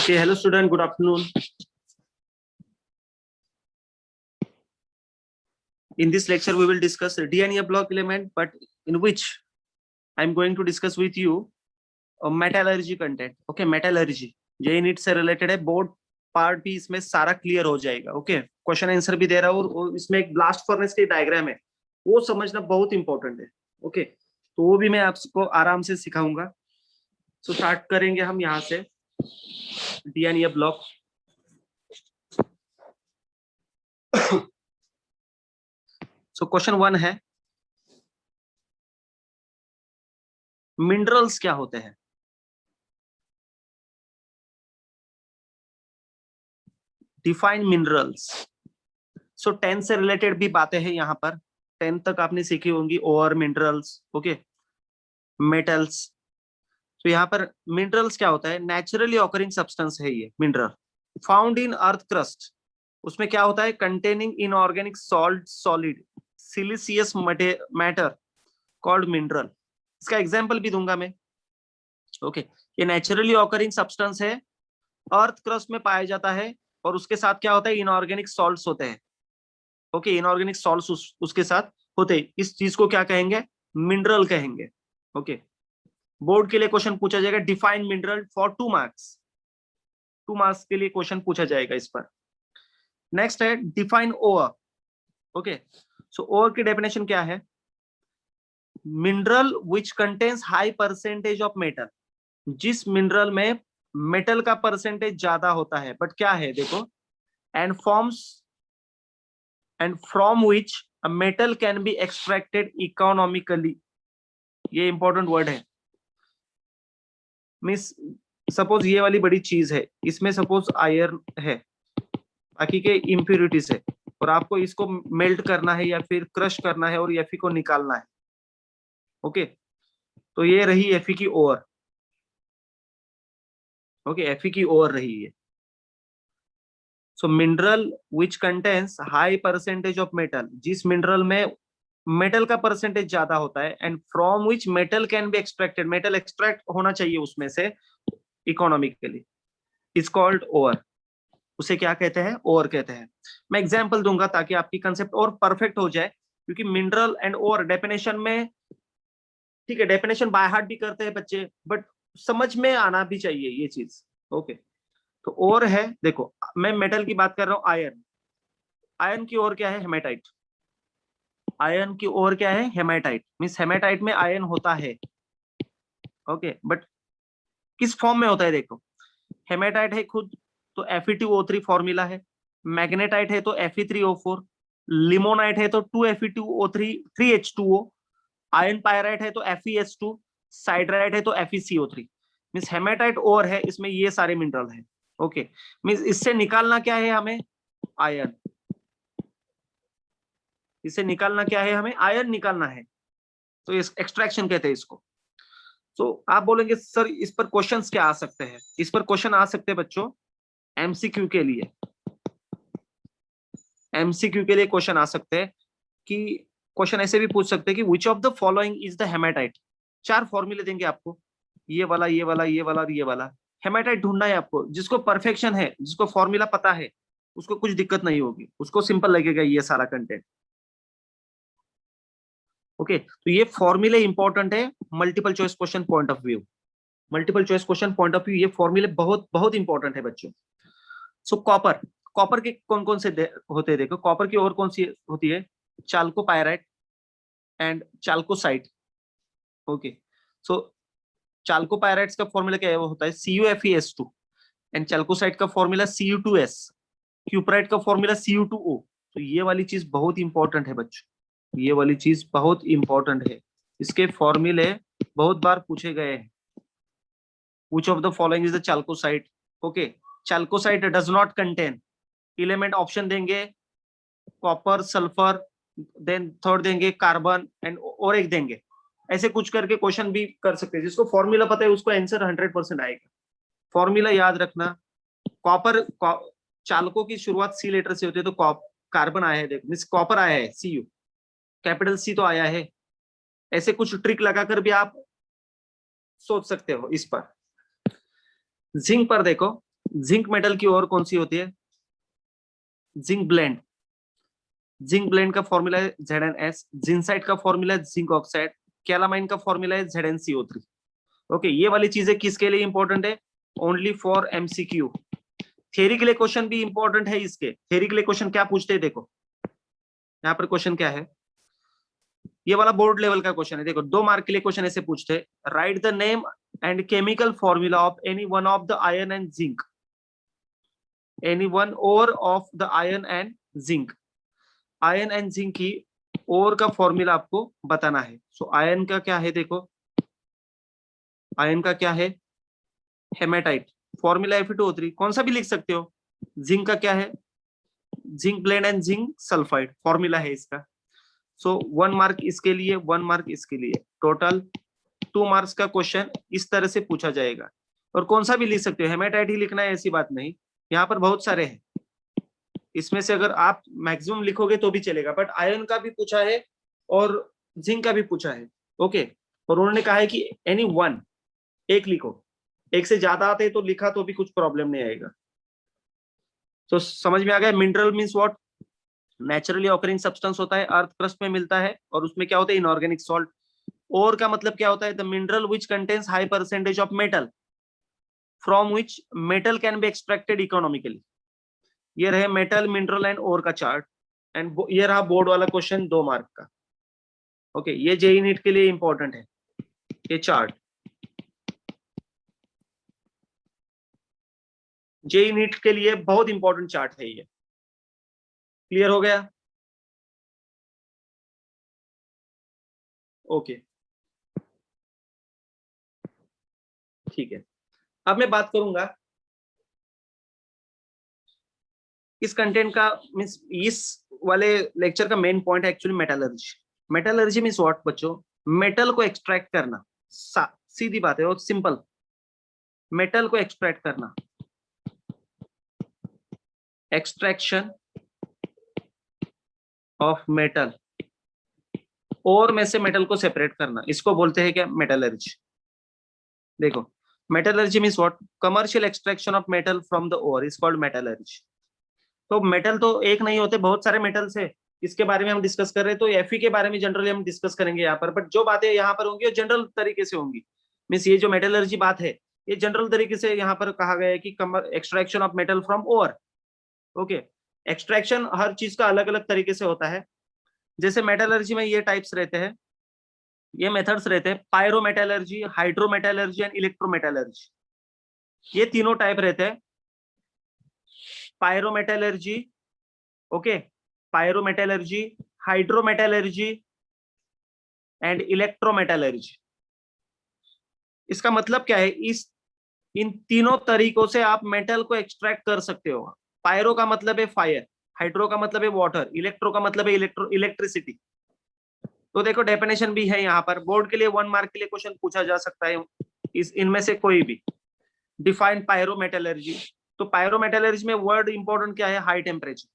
Okay, hello student, good afternoon. In this lecture, we will discuss DNA block element, but in which I'm going to discuss with you metallurgy content. Okay, metallurgy ये NEET से related है, board part भी इसमें सारा clear हो जाएगा. Okay, question answer भी दे रहा हूँ और इसमें एक ब्लास्ट फर्नेस की डायग्राम है, वो समझना बहुत इंपॉर्टेंट है. ओके, तो वो भी मैं आपको आराम से सिखाऊंगा. तो स्टार्ट करेंगे हम यहाँ से DNA ब्लॉक. सो क्वेश्चन 1 है, मिनरल्स क्या होते हैं? Define minerals. सो 10 से रिलेटेड भी बातें हैं यहाँ पर. 10 तक आपने सीखी होंगी. ओर, मिनरल्स, ओके, मेटल्स. तो यहाँ पर मिनरल्स क्या होता है? नेचुरली ऑकरिंग सब्सटेंस है ये mineral, found in earth crust. उसमें क्या होता है? Containing inorganic salt, solid siliceous matter called mineral. इसका एग्जांपल भी दूंगा मैं. ओके, ये नेचुरली ऑकरिंग सब्सटेंस है, अर्थ क्रस्ट में पाया जाता है, और उसके साथ क्या होता है? इनऑर्गेनिक सॉल्ट्स होते हैं. ओके, इनऑर्गेनिक सॉल्ट्स उसके साथ होते हैं. इस चीज को क्या कहेंगे? मिनरल कहेंगे. ओके, बोर्ड के लिए क्वेश्चन पूछा जाएगा, define mineral for 2 marks. 2 marks के लिए क्वेश्चन पूछा जाएगा इस पर. नेक्स्ट है डिफाइन ओर. ओके, सो ओर की डेफिनेशन क्या है? Mineral which contains high percentage of metal. जिस मिनरल में मेटल का परसेंटेज ज्यादा होता है, बट क्या है देखो, and forms and from which a metal can be extracted economically. ये इंपॉर्टेंट वर्ड है. मीन्स सपोज ये वाली बड़ी चीज है, इसमें सपोज आयरन है, बाकी के इम्प्यूरिटीज है, और आपको इसको मेल्ट करना है या फिर क्रश करना है और Fe को निकालना है. ओके, तो ये रही Fe की ओर. ओके, Fe की ओर रही है. So mineral which contains high percentage of metal, जिस मिनरल में मेटल का परसेंटेज ज्यादा होता है, and from which metal can be extracted, metal extract होना चाहिए उसमें से इकोनॉमिकली, इज कॉल्ड ओर. उसे क्या कहते हैं? ओर कहते हैं. मैं एग्जांपल दूंगा ताकि आपकी कंसेप्ट और परफेक्ट हो जाए, क्योंकि मिनरल एंड ओर डेफिनेशन में, ठीक है, डेफिनेशन बाय हार्ट भी करते हैं बच्चे, बट समझ में आना भी चाहिए ये चीज. ओके, तो ओर है, देखो मैं मेटल की बात कर रहा हूँ. आयरन, आयरन की ओर क्या है? हेमेटाइट. आयरन की ओर क्या है? हेमेटाइट. मीन्स हेमेटाइट में आयरन होता है. ओके, बट किस फॉर्म में होता है? देखो, हेमेटाइट है खुद तो Fe2O3 फॉर्मूला है. मैग्नेटाइट है तो Fe3O4. लिमोनाइट है तो 2Fe2O3 3H2O. आयरन पायराइट है तो FeS2. साइड्राइट है तो FeCO3. मीन्स हेमेटाइट ओर है, इसमें ये सारे मिनरल है. ओके, मीन्स इससे निकालना क्या है हमें? आयरन. इससे निकालना क्या है? हमें आयरन निकालना है. तो इस एक्सट्रैक्शन कहते हैं इसको. तो आप बोलेंगे सर इस पर क्वेश्चंस क्या आ सकते हैं? इस पर क्वेश्चन आ सकते हैं बच्चों एमसीक्यू के लिए. एमसीक्यू के लिए क्वेश्चन आ सकते हैं कि क्वेश्चन ऐसे भी पूछ सकते हैं कि which of the following is the hematite. 4 फॉर्मूले देंगे आपको, ये वाला, ये वाला, ये वाला और ये वाला. हेमेटाइट ढूंढना है आपको, जिसको परफेक्शन है, जिसको फॉर्मूला पता है, उसको कुछ दिक्कत नहीं होगी, उसको सिंपल लगेगा ये सारा कंटेंट. ओके, तो ये फॉर्मूले इंपॉर्टेंट है multiple choice question point of view. Multiple choice question point of view ये फॉर्मूले बहुत बहुत इंपॉर्टेंट है बच्चों. सो कॉपर, कॉपर के कौन कौन से होते हैं? देखो, कॉपर की और कौन सी होती है? चाल्कोपायराइट एंड चाल्कोसाइट. ओके, सो चाल्कोपायराइट्स का फॉर्मूला क्या है? वो होता है CuFeS2, एंड चाल्कोसाइट का फॉर्मूला Cu2S. क्यूपराइट का फॉर्मूला Cu2O. तो ये वाली चीज बहुत इंपॉर्टेंट है बच्चों, ये वाली चीज बहुत इंपॉर्टेंट है. इसके फॉर्मूले बहुत बार पूछे गए हैं. Which of the following is the chalcosite? Okay, chalcosite does not contain element. Option देंगे कॉपर, सल्फर, देन थर्ड देंगे कार्बन, एंड और एक देंगे. ऐसे कुछ करके क्वेश्चन भी कर सकते हैं. जिसको फॉर्मूला पता है उसको आंसर 100% आएगा. फॉर्मूला याद रखना. कॉपर, चालकों की शुरुआत सी लेटर से होती है, तो कार्बन आया है, देखो मीन्स कॉपर आया है, Cu, कैपिटल C तो आया है. ऐसे कुछ ट्रिक लगाकर भी आप सोच सकते हो इस पर. जिंक पर देखो, जिंक मेटल की और कौन सी होती है? Zinc blende. जिंक ब्लेंड का फॉर्मूला है ZnS, जिंसाइट का फॉर्मूला है जिंक ऑक्साइड, कैलामाइन का फॉर्मूला है ZnCO3। ओके, ये वाली चीजें किसके लिए इंपॉर्टेंट है? Only for MCQ। थ्योरी के लिए क्वेश्चन भी इंपॉर्टेंट है इसके। थ्योरी के लिए क्वेश्चन क्या पूछते हैं देखो, यहाँ पर क्वेश्चन क्या है, ये वाला बोर्ड लेवल का क्वेश्चन है। देखो 2 मार्क के लिए क्वेश्चन ऐसे पूछते हैं, write the name and chemical formula of any one of the iron and zinc, any one ore of the iron and zinc. Iron and zinc की और का फॉर्मूला आपको बताना है। सो आयरन का क्या है देखो, आयरन का क्या है? हेमेटाइट, फॉर्मूला Fe2O3, कौन सा भी लिख सकते हो। जिंक का क्या है? Zinc blende and zinc sulphide, formula है इसका। सो 1 मार्क इसके लिए, 1 मार्क इसके लिए, टोटल 2 मार्क्स का क्वेश्चन इस तरह से पूछा जाएगा। और कौन सा भी लिख सकते हो, हेमेटाइट ही लिखना है ऐसी बात नहीं, यहाँ पर बहुत सारे हैं, इसमें से अगर आप मैक्सिमम लिखोगे तो भी चलेगा। बट आयरन का भी पूछा है और जिंक का भी पूछा है। ओके, और उन्होंने कहा है कि एनी वन, एक लिखो, एक से ज्यादा आते तो लिखा तो भी कुछ प्रॉब्लम नहीं आएगा। तो समझ में आ गया? Mineral means what? Naturally occurring substance होता है, अर्थ क्रस्ट में मिलता है, और उसमें क्या होता है? Inorganic salt. और का मतलब क्या होता है? The mineral which contains high percentage of metal from which metal can be extracted economically. ये रहे मेटल, मिनरल एंड और का चार्ट, एंड ये रहा बोर्ड वाला क्वेश्चन 2 मार्क का। ओके, ये जेई नीट के लिए इंपॉर्टेंट है ये चार्ट। जेई नीट के लिए बहुत इंपॉर्टेंट चार्ट है ये। क्लियर हो गया? ओके, ठीक है। अब मैं बात करूंगा इस कंटेंट का, मीन्स इस वाले लेक्चर का मेन पॉइंट है actually metallurgy. Metallurgy means what बच्चों? मेटल को एक्सट्रैक्ट करना। सीधी बात है और सिंपल, मेटल को एक्सट्रैक्ट करना, एक्सट्रैक्शन ऑफ मेटल, और में से मेटल को सेपरेट करना, इसको बोलते हैं क्या? मेटलर्जी। देखो, metallurgy means what? Commercial extraction of metal from the ore is called metallurgy. तो मेटल तो एक नहीं होते, बहुत सारे मेटल्स है, इसके बारे में हम डिस्कस कर रहे हैं। तो Fe के बारे में जनरली हम डिस्कस करेंगे यहाँ पर, बट जो बातें यहाँ पर होंगी वो जनरल तरीके से होंगी। मीन्स ये जो मेटलर्जी बात है ये जनरल तरीके से यहाँ पर कहा गया है कि extraction of metal from ore. Okay, extraction हर चीज का अलग अलग तरीके से होता है। जैसे मेटलर्जी में ये टाइप्स रहते हैं, ये मेथड्स रहते हैं, पायरोमेटलर्जी, हाइड्रोमेटलर्जी एंड इलेक्ट्रोमेटलर्जी। ये तीनों टाइप रहते हैं। Pyrometallurgy, okay, pyrometallurgy, hydrometallurgy and electrometallurgy. इसका मतलब क्या है? इस इन तीनों तरीकों से आप मेटल को एक्सट्रैक्ट कर सकते हो। पायरो का मतलब है फायर, हाइड्रो का मतलब है वाटर, इलेक्ट्रो का मतलब है इलेक्ट्रिसिटी। तो देखो डेफिनेशन भी है यहाँ पर, बोर्ड के लिए 1 मार्क के लिए क्वेश्चन पूछा जा सकता है इनमें से कोई भी। Define pyrometallurgy. तो पायरोमेटलर्जी में वर्ड इंपॉर्टेंट क्या है? High temperature.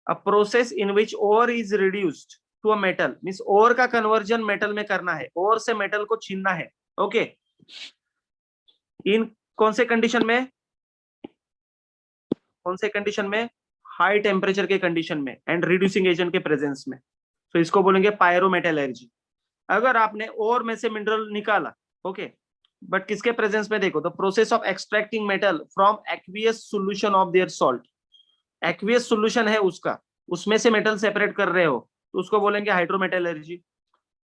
A process in which ore is reduced to a metal, means ore का कन्वर्जन मेटल में करना है, ओर से मेटल को छीनना है। ओके, इन कौन से कंडीशन में? कौन से कंडीशन में? हाई टेम्परेचर के कंडीशन में एंड रिड्यूसिंग एजेंट के प्रेजेंस में। तो इसको बोलेंगे पायरोमेटलर्जी। अगर आपने ओर में से मिनरल निकाला, ओके, बट किसके प्रेजेंस में? देखो, the process of extracting metal from aqueous solution of their salt. Aqueous solution है उसका, उसमें से मेटल सेपरेट कर रहे हो, तो उसको बोलेंगे हाइड्रोमेटलर्जी।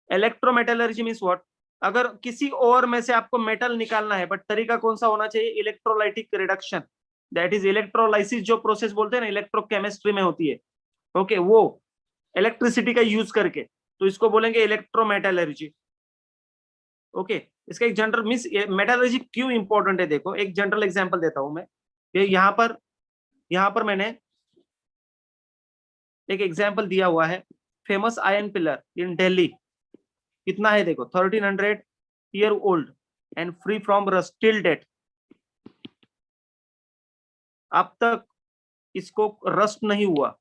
Electrometallurgy means what? अगर किसी और में से आपको मेटल निकालना है, बट तरीका कौन सा होना चाहिए? Electrolytic reduction, that is electrolysis, जो प्रोसेस बोलते हैं ना, इलेक्ट्रोकेमिस्ट्री में होती है। ओके, वो इलेक्ट्रिसिटी का यूज करके, तो इसको बोलेंगे इलेक्ट्रोमेटलर्जी। ओके, इसका एक जनरल मींस मेटलर्जी क्यों इंपॉर्टेंट है, देखो एक जनरल एग्जांपल देता हूं मैं। ये यहाँ पर मैंने एक एग्जांपल दिया हुआ है, famous iron pillar in Delhi. कितना है देखो, 1300 year old and free from rust till date. अब तक इसको रस्ट नहीं हुआ।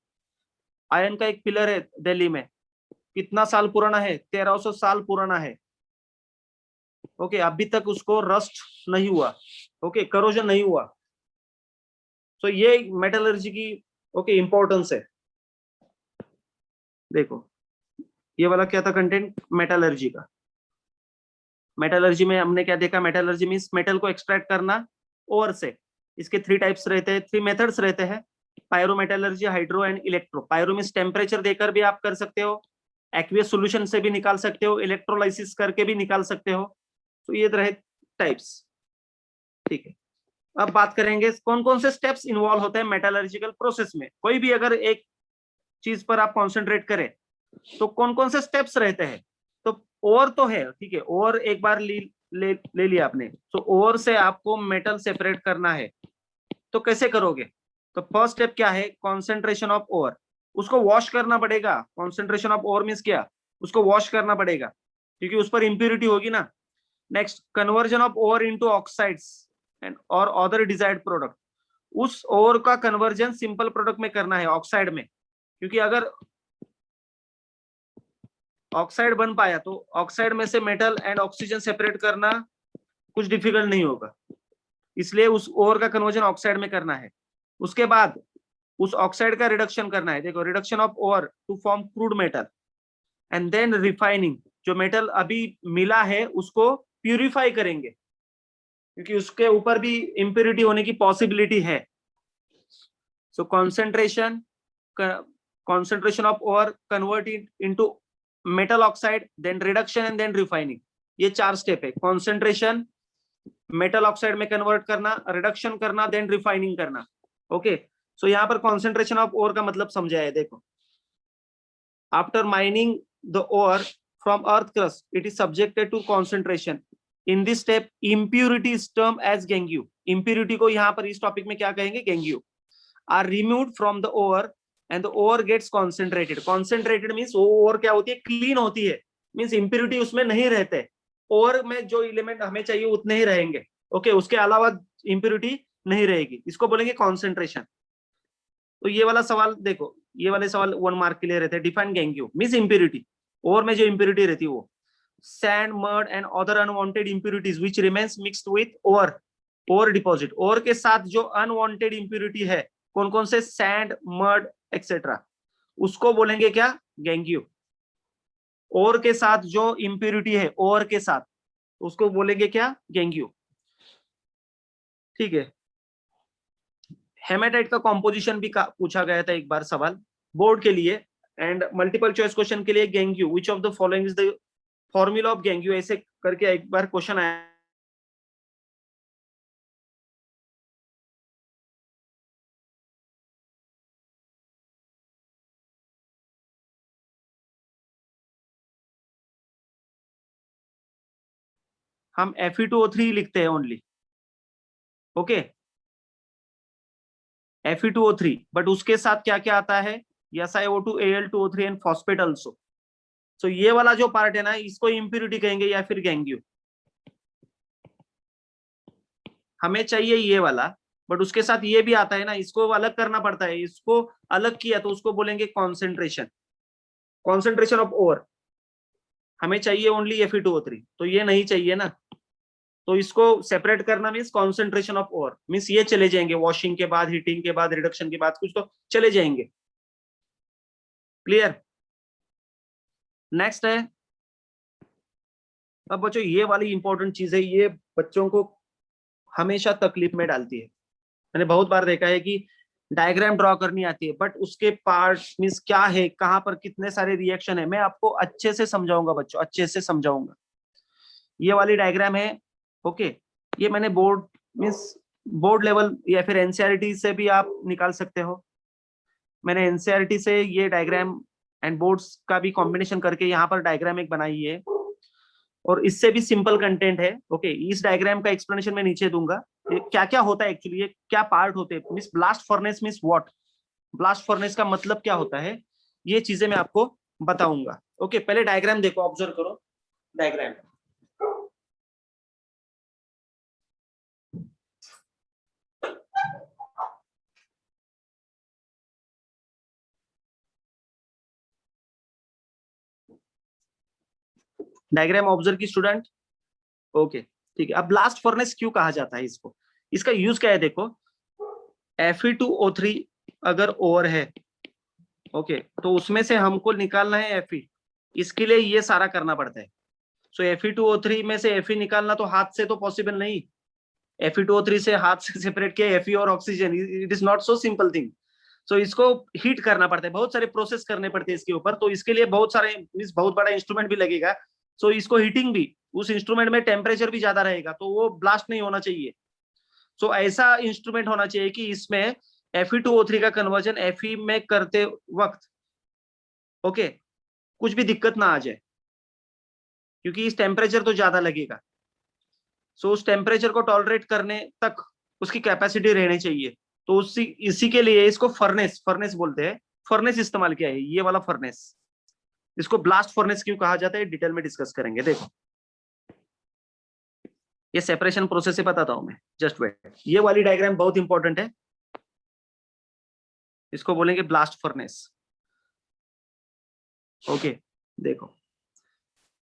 आयरन का एक पिलर है दिल्ली में, कितना साल पुराना है? 1300 साल पुराना है। ओके, अभी तक उसको रस्ट नहीं हुआ, ओके, करोजन नहीं हुआ। तो ये मेटलर्जी की ओके इंपॉर्टेंस है। देखो ये वाला क्या था कंटेंट मेटलर्जी का। मेटलर्जी में हमने क्या देखा, मेटलर्जी मीन्स मेटल को एक्सट्रैक्ट करना ओर से। इसके थ्री टाइप्स रहते हैं, थ्री मेथड्स रहते हैं, pyrometallurgy, hydro and electro. Pyro means temperature देकर भी आप कर सकते हो, एक्वियस सॉल्यूशन से भी निकाल सकते हो, इलेक्ट्रोलाइसिस करके भी निकाल सकते हो। तो ये रहे टाइप्स, ठीक है। अब बात करेंगे कौन कौन से स्टेप्स इन्वॉल्व होते हैं मेटलर्जिकल प्रोसेस में। कोई भी अगर एक चीज पर आप कॉन्सेंट्रेट करें तो कौन कौन से स्टेप्स रहते हैं। तो और तो है, ठीक है, और एक बार ले लिया आपने, तो और से आपको मेटल सेपरेट करना है, तो कैसे करोगे। तो फर्स्ट स्टेप क्या है, कॉन्सेंट्रेशन ऑफ ओर। उसको वॉश करना पड़ेगा। कॉन्सेंट्रेशन ऑफ ओर मीन्स क्या, उसको वॉश करना पड़ेगा क्योंकि उस पर इंप्यूरिटी होगी ना। Next, conversion of ore into oxides and और अदर डिजायर्ड प्रोडक्ट। उस ओर का कन्वर्जन सिंपल प्रोडक्ट में करना है, ऑक्साइड में, क्योंकि अगर ऑक्साइड बन पाया तो ऑक्साइड में से मेटल एंड ऑक्सीजन सेपरेट करना कुछ डिफिकल्ट नहीं होगा, इसलिए उस ओर का कन्वर्जन ऑक्साइड में करना है। उसके बाद उस ऑक्साइड का रिडक्शन करना है। देखो, reduction of ore to form crude metal and then refining. जो मेटल अभी मिला है उसको प्यूरिफाई करेंगे क्योंकि उसके ऊपर भी इंप्योरिटी होने की पॉसिबिलिटी है। सो concentration of ore convert it into metal oxide, then reduction and then refining। ये चार स्टेप है, कॉन्सेंट्रेशन, मेटल ऑक्साइड में कन्वर्ट करना, रिडक्शन करना, देन रिफाइनिंग करना। ओके, सो यहाँ पर कॉन्सेंट्रेशन ऑफ ओर का मतलब समझा है। देखो, after mining the ore from earth crust it is subjected to concentration. In this step impurity is termed as gangue। impurity को यहाँ पर इस टॉपिक में क्या कहेंगे, gangue। are removed from the ore and the ore gets concentrated। concentrated means वो ore क्या होती है, क्लीन होती है, मीन्स इंप्योरिटी उसमें नहीं रहते। और में जो एलिमेंट हमें चाहिए उतने ही रहेंगे, ओके, उसके अलावा इंप्योरिटी नहीं रहेगी, इसको बोलेंगे कॉन्सेंट्रेशन। तो ये वाला सवाल देखो, ये वाले सवाल 1 मार्क के लिए रहते हैं। डिफाइन गैंग्यू मीन्स इंप्योरिटी, और में जो इंप्योरिटी रहती है वो sand, mud and other unwanted impurities which remains mixed with ore deposit. Ore के साथ जो अनवांटेड इंप्योरिटी है, कौन कौन से, सैंड, मड एक्सेट्रा, उसको बोलेंगे क्या, गैंग्यू। ओर के साथ जो इंप्योरिटी है, ओर के साथ, उसको बोलेंगे क्या, गैंग्यू, ठीक है। हेमेटाइट का कॉम्पोजिशन भी पूछा गया था एक बार सवाल बोर्ड के लिए, एंड मल्टीपल चॉइस क्वेश्चन के लिए gangue, which of the following is the formula of gangue, ऐसे करके एक बार क्वेश्चन आया। हम Fe2O3 लिखते हैं ओनली, ओके, Fe2O3, बट उसके साथ क्या क्या आता है, SiO2, Al2O3 and phosphate also. सो ये वाला जो पार्ट है ना, इसको इंप्योरिटी कहेंगे या फिर गैंग्यू। हमें चाहिए ये वाला, बट उसके साथ ये भी आता है ना, इसको अलग करना पड़ता है। इसको अलग किया तो उसको बोलेंगे कॉन्सेंट्रेशन, कॉन्सेंट्रेशन ऑफ ओर। हमें चाहिए ओनली Fe2O3, तो ये नहीं चाहिए ना, तो इसको सेपरेट करना means concentration of ore, means ये चले जाएंगे वॉशिंग के बाद, हीटिंग के बाद, रिडक्शन के बाद, कुछ तो चले जाएंगे। क्लियर। नेक्स्ट है, अब बच्चों ये वाली इंपॉर्टेंट चीज है, ये बच्चों को हमेशा तकलीफ में डालती है। मैंने बहुत बार देखा है कि डायग्राम ड्रॉ करनी आती है, बट उसके पार्ट्स मीन्स क्या है, कहां पर कितने सारे रिएक्शन है, मैं आपको अच्छे से समझाऊंगा बच्चों, अच्छे से समझाऊंगा। ये वाली डायग्राम है, ओके, ये मैंने बोर्ड मीन्स बोर्ड लेवल या फिर एनसीईआरटी से भी आप निकाल सकते हो। मैंने एनसीईआरटी से ये डायग्राम एंड बोर्ड्स का भी कॉम्बिनेशन करके यहाँ पर डायग्राम एक बनाई है, और इससे भी सिंपल कंटेंट है, ओके। इस डायग्राम का एक्सप्लेनेशन मैं नीचे दूंगा, क्या क्या होता है एक्चुअली, ये क्या पार्ट होते हैं, means blast furnace means what, blast furnace का मतलब क्या होता है, ये चीजें मैं आपको बताऊंगा। ओके, पहले डायग्राम देखो, ऑब्जर्व करो डायग्राम। डायग्राम ऑब्जर्व की स्टूडेंट, ओके, ठीक है। अब ब्लास्ट फर्नेस क्यों कहा जाता है इसको, इसका यूज क्या है देखो। Fe2O3 अगर ओर है, ओके, तो उसमें से हमको निकालना है Fe। इसके लिए ये सारा करना पड़ता है। सो Fe2O3 में से Fe निकालना तो हाथ से तो पॉसिबल नहीं। Fe2O3 से हाथ से सेपरेट किया Fe और oxygen, it is not so simple thing. So इसको हीट करना पड़ता है, बहुत सारे प्रोसेस करने पड़ते हैं इसके ऊपर। तो इसके लिए बहुत सारे मीन्स बहुत बड़ा इंस्ट्रूमेंट भी लगेगा। सो इसको हीटिंग भी, उस इंस्ट्रूमेंट में टेम्परेचर भी ज्यादा रहेगा, तो वो ब्लास्ट नहीं होना चाहिए। सो ऐसा इंस्ट्रूमेंट होना चाहिए कि इसमें Fe2O3 का कन्वर्जन Fe में करते वक्त ओके कुछ भी दिक्कत ना आ जाए, क्योंकि इस टेम्परेचर तो ज्यादा लगेगा। सो उस टेम्परेचर को टॉलरेट करने तक उसकी कैपेसिटी रहनी चाहिए। तो इसी के लिए इसको फर्नेस फर्नेस बोलते हैं। फर्नेस इस्तेमाल किया है, ये वाला फर्नेस। इसको ब्लास्ट फर्नेस क्यों कहा जाता है, डिटेल में डिस्कस करेंगे। देखो ये सेपरेशन प्रोसेस से बताता हूं मैं, जस्ट वेट। ये वाली डायग्राम बहुत इंपॉर्टेंट है, इसको बोलेंगे ब्लास्ट फर्नेस। ओके, देखो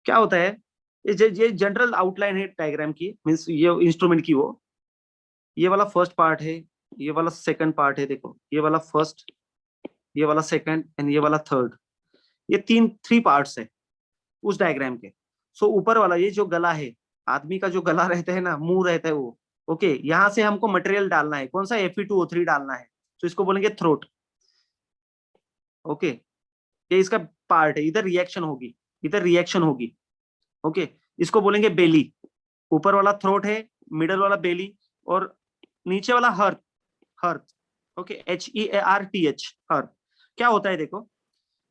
क्या होता है। ये जनरल आउटलाइन है डायग्राम की, मीन्स ये इंस्ट्रूमेंट की। वो ये वाला फर्स्ट पार्ट है, ये वाला सेकंड पार्ट है। देखो ये वाला फर्स्ट, ये वाला सेकंड एंड ये वाला थर्ड। ये थ्री पार्ट्स है उस डायग्राम के। सो ऊपर वाला ये जो गला है, आदमी का जो गला रहता है ना, मुंह रहता है वो, ओके, यहाँ से हमको मटेरियल डालना है। कौन सा, Fe2O3 डालना है। तो इसको बोलेंगे थ्रोट। ओके, ये इसका पार्ट है, इधर रिएक्शन होगी, इधर रिएक्शन होगी। ओके, इसको बोलेंगे बेली। ऊपर वाला थ्रोट है, मिडल वाला बेली, और नीचे वाला hearth. Hearth, okay, HEARTH, hearth. क्या होता है देखो,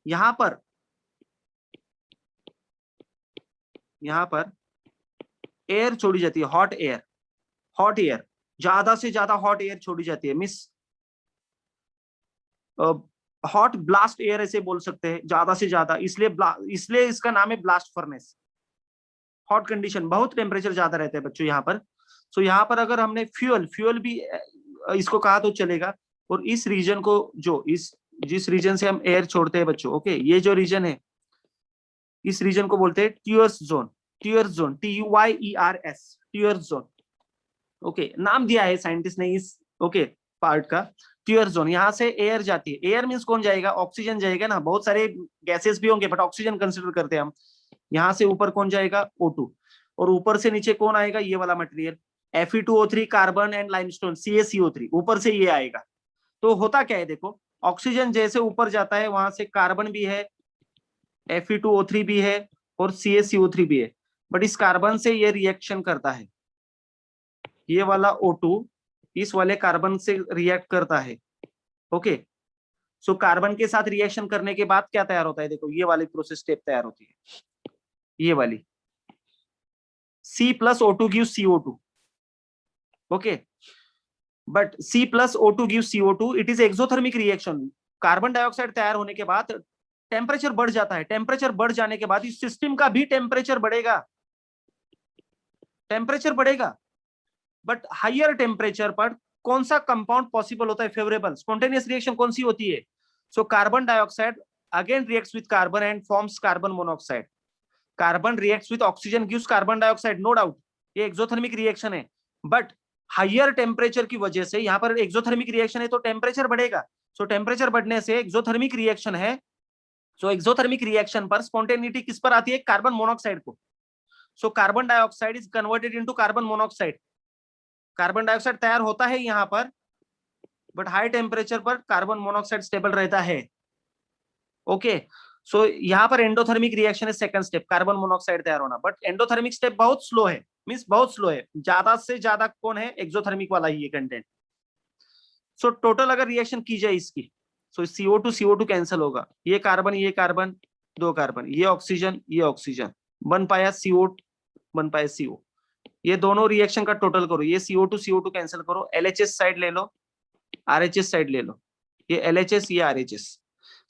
यहां पर एयर छोड़ी जाती है, हॉट एयर। हॉट एयर, ज्यादा से ज्यादा हॉट एयर छोड़ी जाती है, मिस हॉट ब्लास्ट एयर ऐसे बोल सकते हैं, ज्यादा से ज्यादा। इसलिए इसका नाम है ब्लास्ट फर्नेस। हॉट कंडीशन, बहुत टेम्परेचर ज्यादा रहता है बच्चों यहाँ पर। सो यहाँ पर अगर हमने फ्यूल फ्यूल भी इसको कहा तो चलेगा। और इस रीजन को, जो जिस रीजन से हम एयर छोड़ते हैं बच्चों, ओके, ये जो रीजन है, इस रीजन को बोलते हैं tuyeres zone. Tuyeres zone, TUYERS, tuyeres zone. Okay, नाम दिया है साइंटिस्ट ने इस ओके पार्ट का, ट्यूअर्स जोन। यहाँ से एयर जाती है। एयर मीन्स कौन जाएगा, ऑक्सीजन जाएगा ना। बहुत सारे गैसेस भी होंगे बट ऑक्सीजन कंसिडर करते हैं हम। यहाँ से ऊपर कौन जाएगा, O2, और ऊपर से नीचे कौन आएगा, ये वाला material Fe2O3, carbon and limestone, CaCO3, ऊपर से ये आएगा। तो होता क्या है देखो, ऑक्सीजन जैसे ऊपर जाता है, वहां से कार्बन भी है, Fe2O3 भी है, और CaCO3 भी है। बट इस कार्बन से ये रिएक्शन करता है, ये वाला O2 इस वाले कार्बन से रिएक्ट करता है। ओके, सो कार्बन के साथ रिएक्शन करने के बाद क्या तैयार होता है, देखो ये वाली प्रोसेस स्टेप तैयार होती है, ये वाली C+O2 gives CO2। Okay, but C+O2 gives CO2, it is exothermic reaction. Carbon dioxide तैयार होने के बाद टेम्परेचर बढ़ जाता है। टेम्परेचर बढ़ जाने के बाद इस सिस्टम का भी टेम्परेचर बढ़ेगा, टेम्परेचर बढ़ेगा। बट हायर टेम्परेचर पर कौन सा कंपाउंड पॉसिबल होता है, फेवरेबल स्पॉन्टेनियस रिएक्शन कौन सी होती है। So carbon dioxide again reacts with carbon and forms carbon monoxide. Carbon reacts with oxygen gives carbon dioxide, no doubt, ये एक्सोथर्मिक रिएक्शन है। बट हायर टेम्परेचर की वजह से, यहाँ पर एक्सोथर्मिक रिएक्शन है तो टेम्परेचर बढ़ेगा। सो टेम्परेचर बढ़ने से एक्सोथर्मिक रिएक्शन है। सो एक्सोथर्मिक रिएक्शन पर स्पॉन्टेनिटी किस पर आती है, कार्बन मोनोऑक्साइड को। सो carbon dioxide is converted into carbon monoxide. Carbon dioxide तैयार होता है यहाँ पर, बट हाई टेम्परेचर पर कार्बन मोनोऑक्साइड स्टेबल रहता है। ओके, सो यहाँ पर एंडोथर्मिक रिएक्शन है, सेकंड स्टेप, कार्बन मोनोऑक्साइड तैयार होना। बट एंडोथर्मिक स्टेप बहुत स्लो है, मींस बहुत स्लो है। ज्यादा से ज्यादा कौन है, एक्सोथर्मिक वाला ही है कंटेंट। सो टोटल अगर रिएक्शन की जाए इसकी, सो CO2 कैंसिल होगा, ये कार्बन, दो कार्बन, ये ऑक्सीजन, बन पाया CO, बन पाया CO। ये दोनों रिएक्शन का टोटल करो, ये CO2 कैंसिल करो, LHS साइड ले लो, RHS साइड ले लो, ये LHS, ये RHS।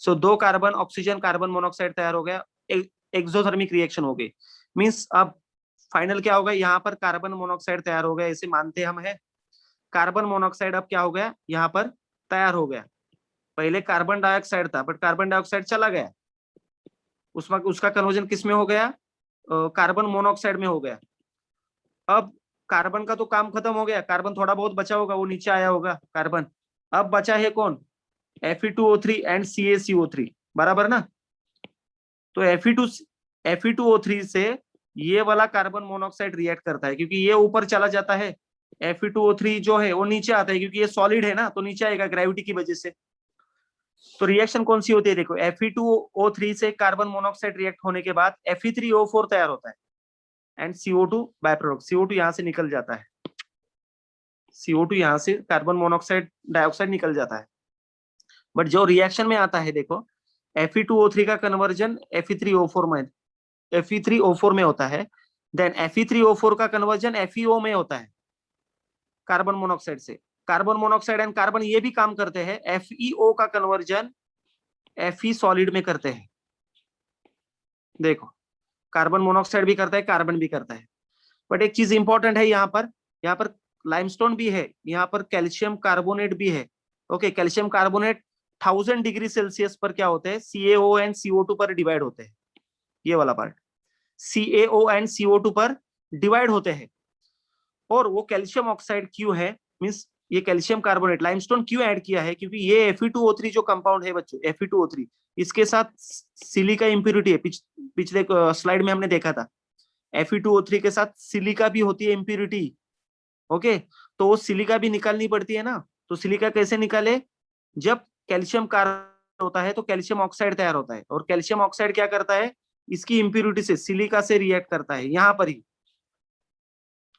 सो दो कार्बन ऑक्सीजन कार्बन मोनोऑक्साइड तैयार हो गया, एक्सोथर्मिक रिएक्शन हो गई। मींस अब फाइनल क्या होगा, यहाँ पर कार्बन मोनोऑक्साइड तैयार हो गया, इसे मानते हम है। कार्बन मोनोऑक्साइड अब क्या हो गया, यहाँ पर तैयार हो गया। पहले कार्बन डाइऑक्साइड था, बट कार्बन डाइऑक्साइड चला गया, उस वक्त उसका कन्वर्जन किस में हो गया, कार्बन मोनोऑक्साइड में हो गया। अब कार्बन का तो काम खत्म हो गया, कार्बन थोड़ा बहुत बचा होगा, वो नीचे आया होगा कार्बन। अब बचा है कौन, Fe2O3 एंड CaCO3, बराबर ना। तो Fe2O3 से ये वाला कार्बन मोनोऑक्साइड रिएक्ट करता है, क्योंकि ये ऊपर चला जाता है, Fe2O3 जो है वो नीचे आता है, क्योंकि ये सॉलिड है ना, तो नीचे आएगा ग्रेविटी की वजह से। तो रिएक्शन कौन सी होती है, देखो Fe2O3 से कार्बन मोनोऑक्साइड रिएक्ट होने के बाद Fe3O4 तैयार होता है and CO2 by product, CO2 यहां से निकल जाता है, CO2 यहां से कार्बन मोनोऑक्साइड डाइऑक्साइड निकल जाता है। बट जो रिएक्शन में आता है देखो, Fe2O3 का कन्वर्जन Fe3O4 में होता है, देन Fe3O4 का कन्वर्जन FeO में होता है कार्बन मोनोऑक्साइड से। कार्बन मोनोऑक्साइड एंड कार्बन ये भी काम करते हैं, FeO का कन्वर्जन Fe सॉलिड में करते हैं। देखो, कार्बन मोनोऑक्साइड भी करता है, कार्बन भी करता है। बट एक चीज इंपॉर्टेंट है यहाँ पर लाइमस्टोन भी है, यहाँ पर कैल्शियम कार्बोनेट भी है। Okay, calcium carbonate 1000 degree Celsius पर क्या होते हैं, CaO एंड CO2 पर डिवाइड होते हैं। ये वाला पार्ट CaO एंड CO2 पर डिवाइड होते हैं। और वो कैल्शियम ऑक्साइड क्यों है, मींस ये कैल्शियम कार्बोनेट लाइमस्टोन क्यों ऐड किया है, क्योंकि ये Fe2O3 जो कंपाउंड है बच्चों, Fe2O3 इसके साथ सिलिका इंप्योरिटी है। पिछले स्लाइड में हमने देखा था, Fe2O3 के साथ सिलिका भी होती है इंप्योरिटी। ओके, तो वो सिलिका भी निकालनी पड़ती है ना। तो सिलिका कैसे निकाले, जब कैल्शियम कार्बोनेट होता है तो कैल्शियम ऑक्साइड तैयार होता है, और कैल्शियम ऑक्साइड क्या करता है, इसकी इंप्योरिटी से सिलिका से रिएक्ट करता है यहाँ पर ही।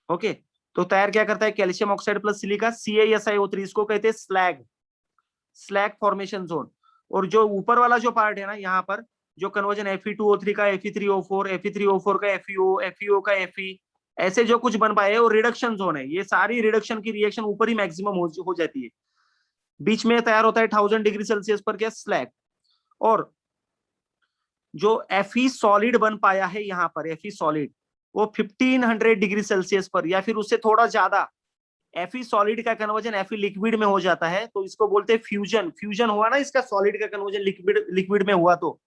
ओके, तो तैयार क्या करता है, calcium oxide plus silica CaSiO3, इसको कहते हैं स्लैग, स्लैग फॉर्मेशन जोन। और जो ऊपर वाला जो पार्ट है ना, यहाँ पर जो कन्वर्जन Fe2O3 का Fe3O4, Fe3O4 का FeO, FeO का Fe, ऐसे जो कुछ बन पाए वो रिडक्शन जोन है। ये सारी रिडक्शन की रिएक्शन ऊपर ही मैक्सिमम हो जाती है। बीच में तैयार होता है 1000 डिग्री सेल्सियस पर क्या, स्लैग। और जो Fe सॉलिड बन पाया है यहाँ पर, Fe सॉलिड, वो 1500 डिग्री सेल्सियस पर या फिर उससे थोड़ा ज्यादा Fe सॉलिड का कन्वर्जन Fe लिक्विड में हो जाता है, तो इसको बोलते हैं फ्यूजन। फ्यूजन हुआ ना इसका, सॉलिड का कन्वर्जन लिक्विड में हुआ, तो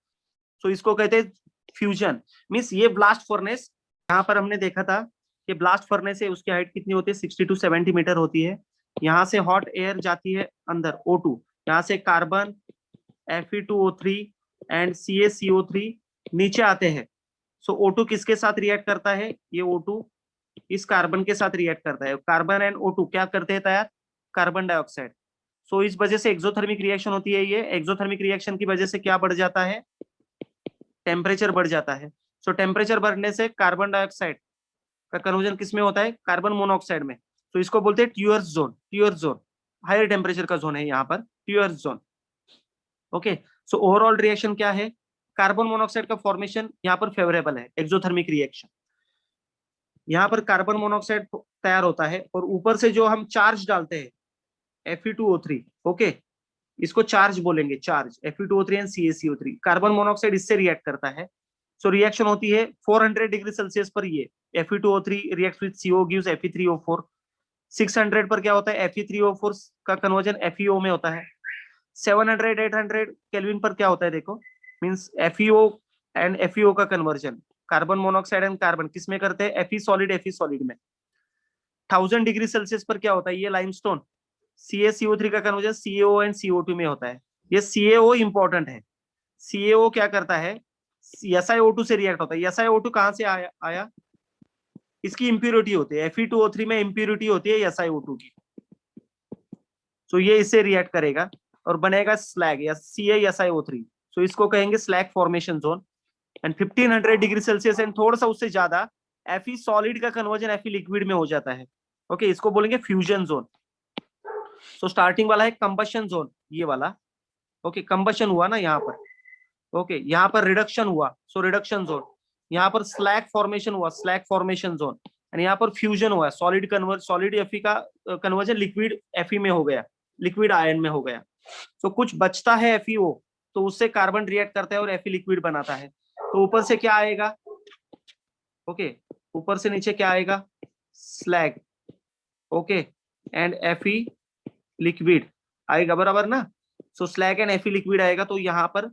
इसको कहते हैं फ्यूजन। मींस ये ब्लास्ट फर्नेस, यहाँ पर हमने देखा था कि ब्लास्ट फर्नेस है, उसकी हाइट कितनी होती है, 60 to 70 मीटर होती है। यहाँ से हॉट एयर जाती है अंदर, O2, यहाँ से कार्बन Fe2O3 एंड CaCO3 नीचे आते हैं। सो O2 किसके साथ रिएक्ट करता है, ये O2 इस कार्बन के साथ रिएक्ट करता है। कार्बन एंड O2 क्या करते हैं तैयार, कार्बन डाइऑक्साइड। सो इस वजह से एक्सोथर्मिक रिएक्शन होती है। ये एक्सोथर्मिक रिएक्शन की वजह से क्या बढ़ जाता है, टेम्परेचर बढ़ जाता है। सो टेम्परेचर बढ़ने से कार्बन डाइऑक्साइड का कन्वर्जन किसमें होता है, कार्बन मोनोऑक्साइड में। तो इसको बोलते हैं tuyeres zone. Tuyeres zone higher temperature का जोन है यहाँ पर, tuyeres zone. Okay, so overall reaction क्या है, कार्बन मोनोऑक्साइड का फॉर्मेशन यहाँ पर फेवरेबल है, एक्सोथर्मिक रिएक्शन। यहाँ पर कार्बन मोनोऑक्साइड तैयार होता है, और ऊपर से जो हम चार्ज डालते हैं Fe2O3, ओके, इसको चार्ज बोलेंगे, charge Fe2O3 and CaCO3। Carbon monoxide इससे रिएक्ट करता है। सो रिएक्शन होती है 400 डिग्री सेल्सियस पर, ये Fe2O3 react with CO gives Fe3O4। 600 पर क्या होता है, Fe3O4 का कन्वर्जन FeO में होता है। 700 800 केल्विन पर क्या होता है, देखो, मींस FeO एंड FeO का conversion, carbon monoxide and carbon किस में करते हैं, Fe सॉलिड में। 1000 डिग्री सेल्सियस पर क्या होता है, ये लाइमस्टोन CaCO3 का कन्वर्जन CaO एंड CO2 में होता है। ये CaO इंपॉर्टेंट है। CaO क्या करता है, SiO2 से रिएक्ट होता है। SiO2 कहां से आया, इसकी इंप्योरिटी होती है, Fe2O3 में इंप्योरिटी होती है SiO2 की। सो ये इससे रिएक्ट करेगा और बनेगा स्लैग या CaSiO3। सो इसको कहेंगे slag formation zone. And 1500 degree Celsius and थोड़ा सा उससे ज्यादा Fe सॉलिड का कन्वर्जन Fe लिक्विड में हो जाता है। ओके, इसको बोलेंगे फ्यूजन जोन। सो स्टार्टिंग वाला है कंबशन जोन, ये वाला। ओके, कंबशन हुआ ना यहाँ पर, ओके, यहाँ पर रिडक्शन हुआ, सो रिडक्शन जोन। यहाँ पर स्लैग फॉर्मेशन हुआ, स्लैग फॉर्मेशन जोन। एंड यहाँ पर फ्यूजन हुआ, सॉलिड Fe का कन्वर्जन लिक्विड Fe में हो गया, लिक्विड आयन में हो गया। तो कुछ बचता है FeO, तो उससे कार्बन रिएक्ट करता है और Fe लिक्विड बनाता है। तो ऊपर से क्या आएगा, ओके, ऊपर से नीचे क्या आएगा, slag, okay, and Fe liquid आएगा, बराबर ना। सो स्लैग एंड Fe लिक्विड आएगा, तो यहाँ पर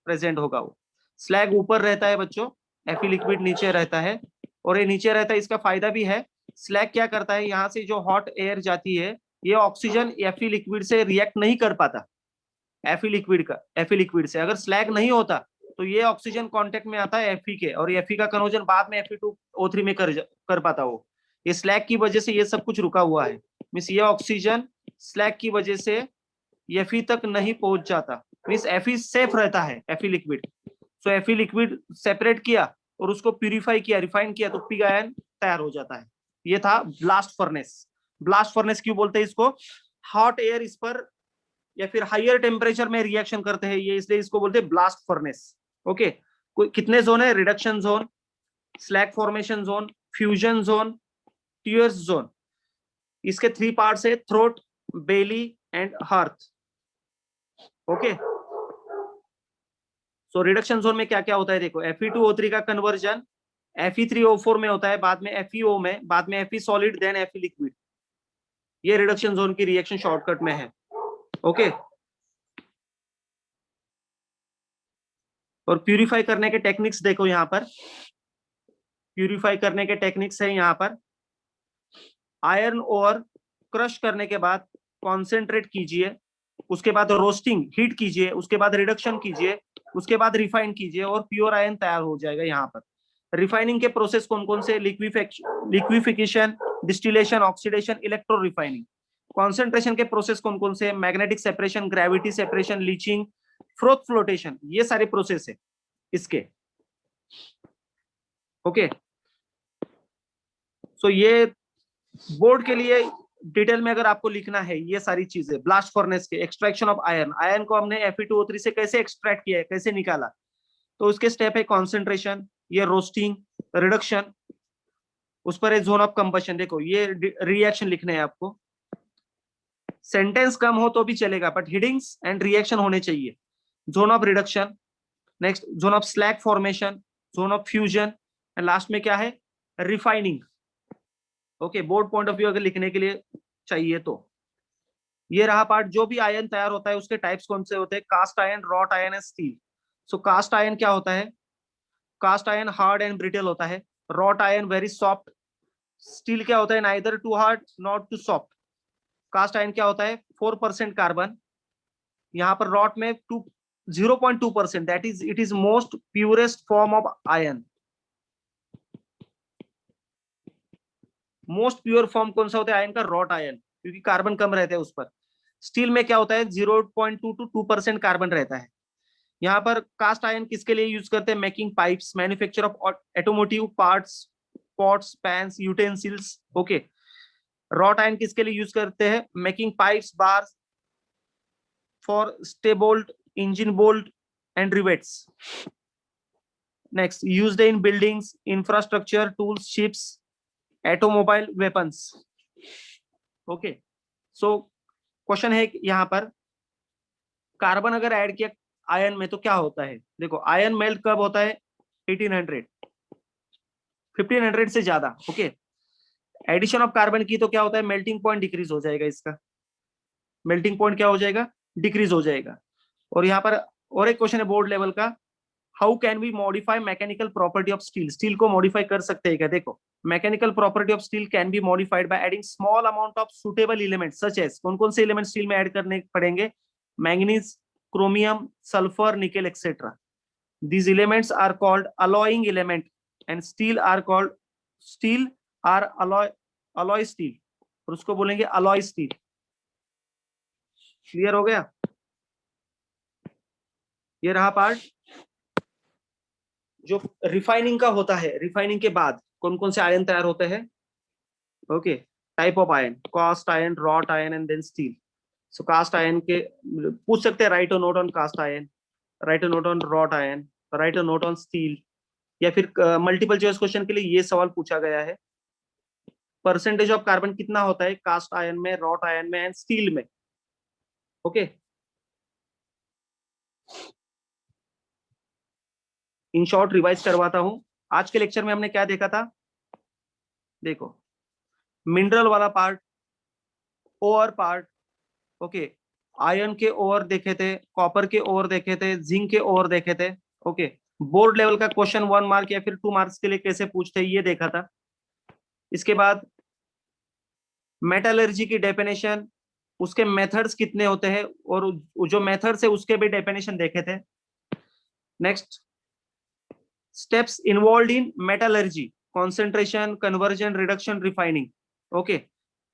प्रेजेंट होगा वो। स्लैग ऊपर रहता है बच्चों, Fe लिक्विड नीचे रहता है, और ये नीचे रहता है, इसका फायदा भी है। स्लैग क्या करता है, यहाँ से जो हॉट एयर जाती है ये ऑक्सीजन Fe लिक्विड से रिएक्ट नहीं कर पाता, Fe लिक्विड से। अगर स्लैग नहीं होता तो ये ऑक्सीजन कांटेक्ट में आता है Fe के, और Fe का कन्वर्जन बाद में Fe2O3 में कर पाता वो। ये स्लैग की वजह से ये सब कुछ रुका हुआ है, मीन्स ये ऑक्सीजन स्लैग की वजह से Fe तक नहीं पहुंच जाता, मीन्स Fe सेफ रहता है, Fe लिक्विड। सो Fe लिक्विड सेपरेट किया और उसको प्यूरिफाई किया, रिफाइन किया, तो पिग आयन तैयार हो जाता है। ये था ब्लास्ट फर्नेस। ब्लास्ट फर्नेस क्यों बोलते हैं इसको? हॉट एयर इस पर या फिर हायर टेम्परेचर में रिएक्शन करते हैं ये, इसलिए इसको बोलते हैं ब्लास्ट फर्नेस। ओके, कितने जोन है? Reduction zone, slag formation zone, fusion zone, tuyeres zone. इसके 3 पार्ट्स है, throat, belly and hearth. Okay, so reduction zone में क्या क्या होता है देखो, Fe2O3 का कन्वर्जन Fe3O4 में होता है, बाद में FeO में, बाद में Fe solid, then Fe liquid. ये रिडक्शन जोन की रिएक्शन शॉर्टकट में है। ओके, और प्यूरिफाई करने के टेक्निक्स देखो, यहाँ पर प्यूरिफाई करने के टेक्निक्स है। यहाँ पर आयरन और क्रश करने के बाद कॉन्सेंट्रेट कीजिए, उसके बाद रोस्टिंग हीट कीजिए, उसके बाद रिडक्शन कीजिए, उसके बाद रिफाइन कीजिए और प्योर आयन तैयार हो जाएगा। यहाँ पर रिफाइनिंग के प्रोसेस कौन कौन से? Liquefaction, distillation, oxidation, electro refining. Concentration के प्रोसेस कौन कौन से? Magnetic separation, gravity separation, leaching, froth flotation. ये सारे प्रोसेस है इसके। ओके, सो ये बोर्ड के लिए डिटेल में अगर आपको लिखना है ये सारी चीजें, ब्लास्ट फर्नेस के एक्सट्रैक्शन ऑफ आयरन, आयरन को हमने Fe2O3 से कैसे एक्सट्रैक्ट किया है, कैसे निकाला, तो उसके स्टेप है कॉन्सेंट्रेशन, ये रोस्टिंग, रिडक्शन, उस पर है जोन ऑफ कंबशन। देखो ये रिएक्शन लिखने हैं आपको, सेंटेंस कम हो तो भी चलेगा बट हेडिंग्स एंड रिएक्शन होने चाहिए। Zone of reduction, next zone of slag formation, zone of fusion, and last में क्या है? Refining. Okay, board point of view अगर लिखने के लिए चाहिए तो ये रहा पार्ट। जो भी आयन तैयार होता है उसके टाइप्स कौन से होते हैं? Cast iron, wrought iron and steel. So cast iron क्या होता है? Cast iron hard and brittle होता है, wrought iron very soft, steel क्या होता है? Neither too hard not too soft. Cast iron क्या होता है? 4% कार्बन, यहाँ पर रॉट में 0.2%, that is it is most purest form of iron. Most pure form कौन सा होता है आयन का? रॉट आयन, क्योंकि कार्बन कम रहते हैं उस पर। स्टील में क्या होता है? 0.2 to 2% कार्बन रहता है। यहाँ पर कास्ट आयन किसके लिए यूज करते हैं? Making pipes, manufacture of automotive parts, pots, pans, utensils. Okay, wrought iron किसके लिए यूज करते हैं? Making pipes, bars, for stay bolt, engine bolt and rivets. Next, used in buildings, infrastructure, tools, ships, automobile, weapons. Okay, so question है यहाँ पर, carbon अगर add किया ion में तो क्या होता है? देखो आयन मेल्ट कब होता है? 1800, 1500 से ज्यादा। ओके, एडिशन ऑफ कार्बन की तो क्या होता है? मेल्टिंग पॉइंट डिक्रीज हो जाएगा, इसका मेल्टिंग पॉइंट क्या हो जाएगा? डिक्रीज हो जाएगा। और यहाँ पर और एक क्वेश्चन है बोर्ड लेवल का, how can we modify mechanical property of steel? Steel को मॉडिफाई कर सकते हैं क्या? देखो mechanical property of steel can be modified by adding small amount of suitable elements such as, कौन कौन से एलिमेंट स्टील में ऐड करने पड़ेंगे? Manganese, chromium, sulphur, nickel etcetera. These elements are called alloying element and steel are called steel are alloy steel, और उसको बोलेंगे alloy steel। Clear हो गया? ये रहा पार्ट जो रिफाइनिंग का होता है। रिफाइनिंग के बाद कौन कौन से आयन तैयार होते हैं? Okay, type of iron, cast iron, wrought iron and then steel. So cast iron के पूछ सकते हैं, राइट और note on cast iron, write और note on wrought iron, write और नोट ऑन स्टील, या फिर मल्टीपल चॉइस क्वेश्चन के लिए ये सवाल पूछा गया है, परसेंटेज ऑफ कार्बन कितना होता है कास्ट आयन में, रॉट आयन में एंड स्टील में। ओके, इन शॉर्ट रिवाइज करवाता हूं। आज के लेक्चर में हमने क्या देखा था? देखो मिनरल वाला पार्ट, ओर पार्ट, ओके, आयरन के ओर देखे थे, कॉपर के ओर देखे थे, जिंक के ओर देखे थे। ओके, बोर्ड लेवल का क्वेश्चन 1 मार्क या फिर 2 मार्क्स के लिए कैसे पूछते ये देखा था। इसके बाद मेटलर्जी की डेफिनेशन, उसके मेथड्स कितने होते हैं, और जो मेथड्स है उसके भी डेफिनेशन देखे थे। Next, steps involve in metallurgy, concentration, conversion, reduction, refining. Okay,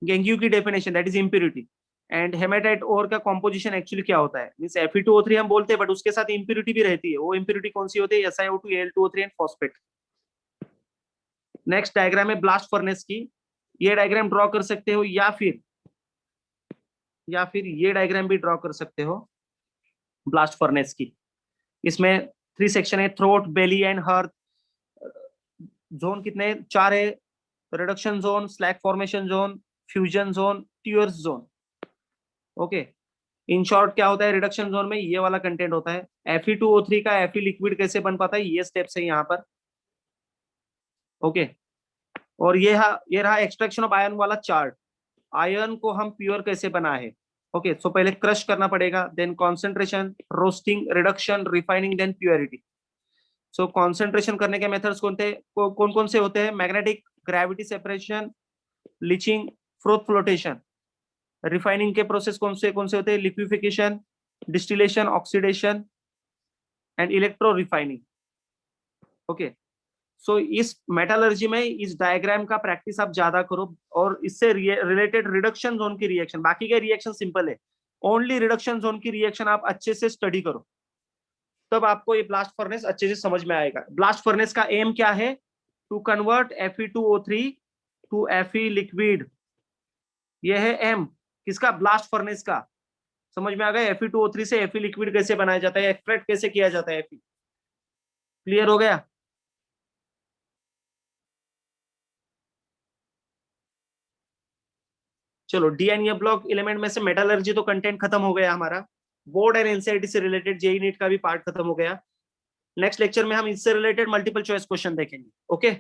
gangue की definition that is impurity. And hematite ore का कॉम्पोजिशन एक्चुअली क्या होता है, मींस Fe2O3 हम बोलते हैं, बट उसके साथ इम्प्योरिटी भी रहती है। वो इम्प्योरिटी कौन सी होती है, SiO2, Al2O3 and phosphate. Next diagram है ब्लास्ट फर्नेस की। ये डायग्राम ड्रॉ कर सकते हो, या फिर ये डायग्राम भी ड्रॉ कर सकते हो ब्लास्ट फर्नेस की। इसमें 3 सेक्शन है, throat, belly and hearth. Zone कितने, 4 है। Reduction zone, slag formation zone, fusion zone, tuyeres zone. Okay, in short क्या होता है रिडक्शन जोन में, ये वाला कंटेंट होता है। Fe2O3 का Fe लिक्विड कैसे बन पाता है, ये स्टेप्स है यहाँ पर। ओके, और ये रहा एक्सट्रैक्शन ऑफ आयरन वाला चार्ट। आयरन को हम प्योर कैसे बना है। ओके, सो पहले क्रश करना पड़ेगा, then concentration, roasting, reduction, refining, then purity. So concentration करने के मेथड्स कौन कौन से होते हैं, magnetic, gravity separation, leaching, froth flotation. Refining के प्रोसेस कौन से होते हैं, liquefaction, distillation, oxidation and electro refining. Okay, so इस मेटालर्जी में इस डायग्राम का प्रैक्टिस आप ज्यादा करो, और इससे रिलेटेड रिडक्शन जोन की रिएक्शन, बाकी के रिएक्शन सिंपल है, ओनली रिडक्शन जोन की रिएक्शन आप अच्छे से स्टडी करो, तब आपको ये ब्लास्ट फर्नेस अच्छे से समझ में आएगा। ब्लास्ट फर्नेस का एम क्या है, to convert Fe2O3 to Fe liquid. ये है एम किसका, ब्लास्ट फर्नेस का। समझ में आ गया, Fe2O3 से Fe लिक्विड कैसे बनाया जाता है, एक्सट्रैक्ट कैसे किया जाता है Fe। क्लियर हो गया। चलो, D and A block element में से मेटलर्जी तो कंटेंट खत्म हो गया हमारा। बोर्ड एंड एनसीईआरटी से रिलेटेड जेई नीट का भी पार्ट खत्म हो गया। नेक्स्ट लेक्चर में हम इससे रिलेटेड मल्टीपल चॉइस क्वेश्चन देखेंगे। ओके।